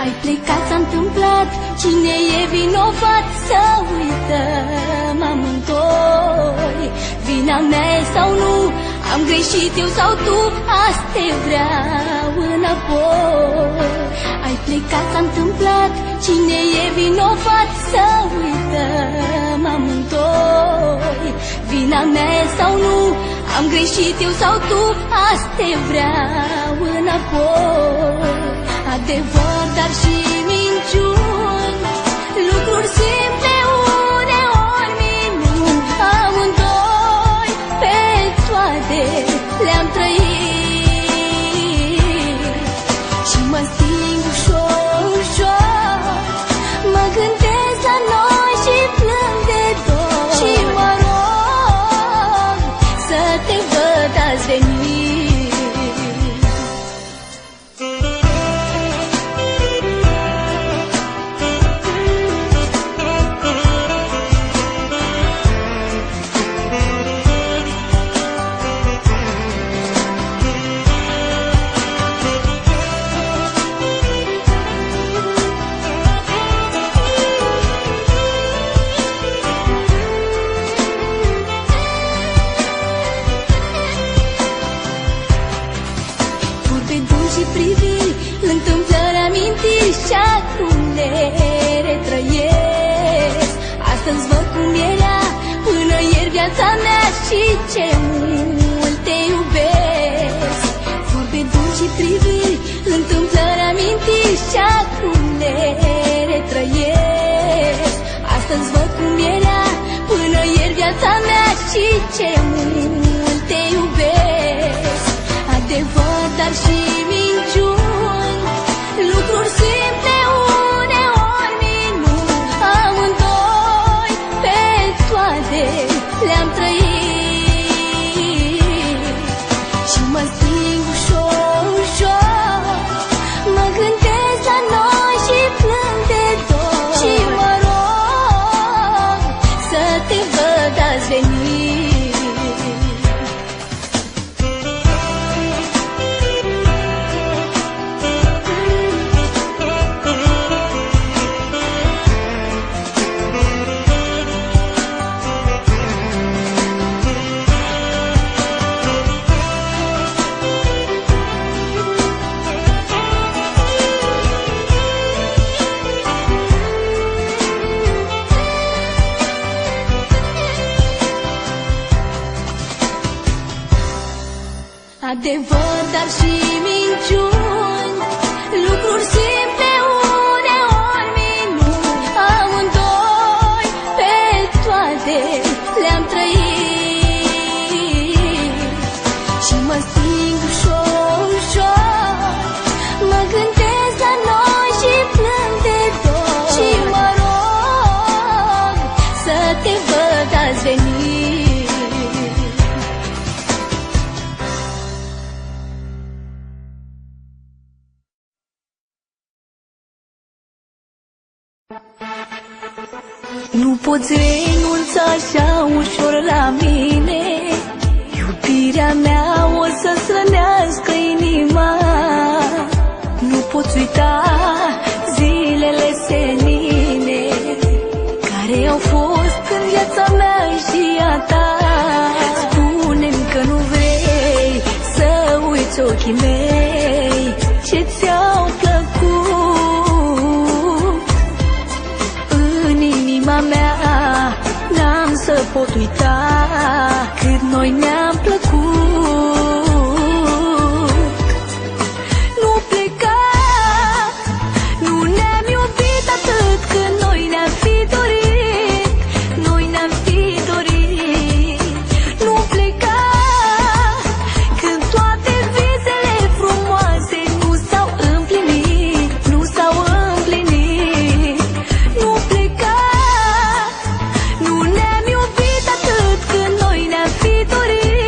Ai plecat, s-a întâmplat, cine e vinovat? Să uităm amândoi. Vina mea e sau nu? Am greșit eu sau tu? Azi te vreau înapoi. Ai plecat, s-a întâmplat, cine e vinovat? Să uităm amândoi. Vina mea e sau nu? Am greșit eu sau tu? Azi te vreau înapoi. Adevăr, dar și minciuni, lucruri simple, uneori minuni. Amândoi pe toate le-am trăit și mă sting ușor, ușor. Mă gândesc la noi și plâng de dor și mă rog să te văd azi veni. Și acum le retrăiesc. Astăzi văd cum era până ieri viața mea și ce mult te iubesc. Vorbe dulci și priviri, întâmplări, amintiri și acum le retrăiesc. Astăzi văd cum era până ieri viața mea și ce mult te iubesc. Adevăr, dar și minciuni, lucruri simple, uneori minuni. Amândoi pe toate le-am trăit și mă sting ușor, ușor. Mă gândesc la noi și plâng de dor și mă rog să te văd azi veni. Adevăr, dar și minciuni, lucruri simple, uneori minuni. Amândoi pe toate le-am trăit și mă sting ușor, ușor. Mă gândesc la noi și plâng de dor și mă rog să te văd azi veni. Nu poți renunța așa ușor la mine. Iubirea mea o să-ți rănească inima. Nu poți uita zilele senine care au fost în viața mea și a ta. Spune-mi că nu vrei să uiți ochii mei ce ți-au plăcut. În inima mea n-am să pot uita cât noi ne-am plăcut. Nu pleca, nu ne-am iubit atât cât noi ne-am fi dorit. Noi ne-am fi dorit. Nu pleca când toate visele frumoase nu s-au împlinit. Nu s-au împlinit. Nu pleca, nu ne-am iubit atât cât noi ne-am fi dorit.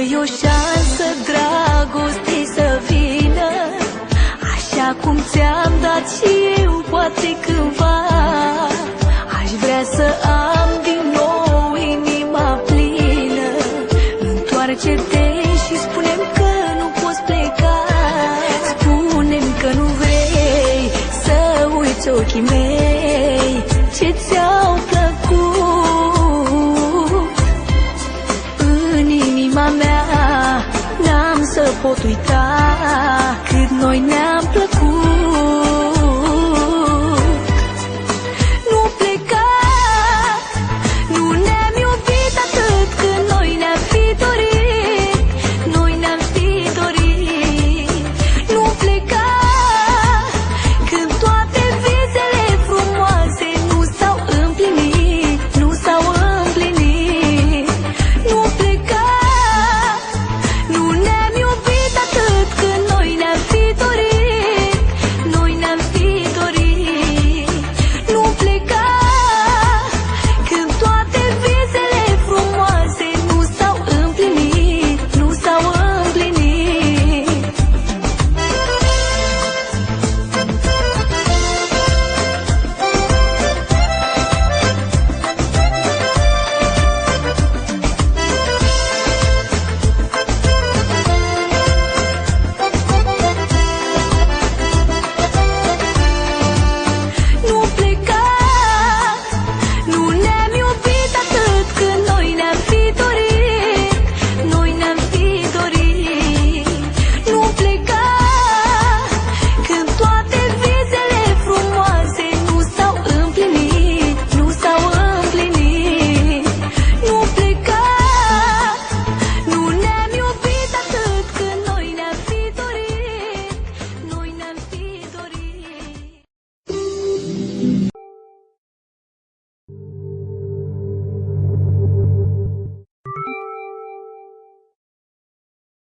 dă-i o șansă dragostei să vină, așa cum ți-am dat și eu poate cândva. Aș vrea să am din nou inima plină. Întoarce-te și spune-mi că nu poți pleca. Spune-mi că nu vrei să uiți ochii mei ce ți-au plăcut. În inima mea n-am să pot uita cât noi ne-am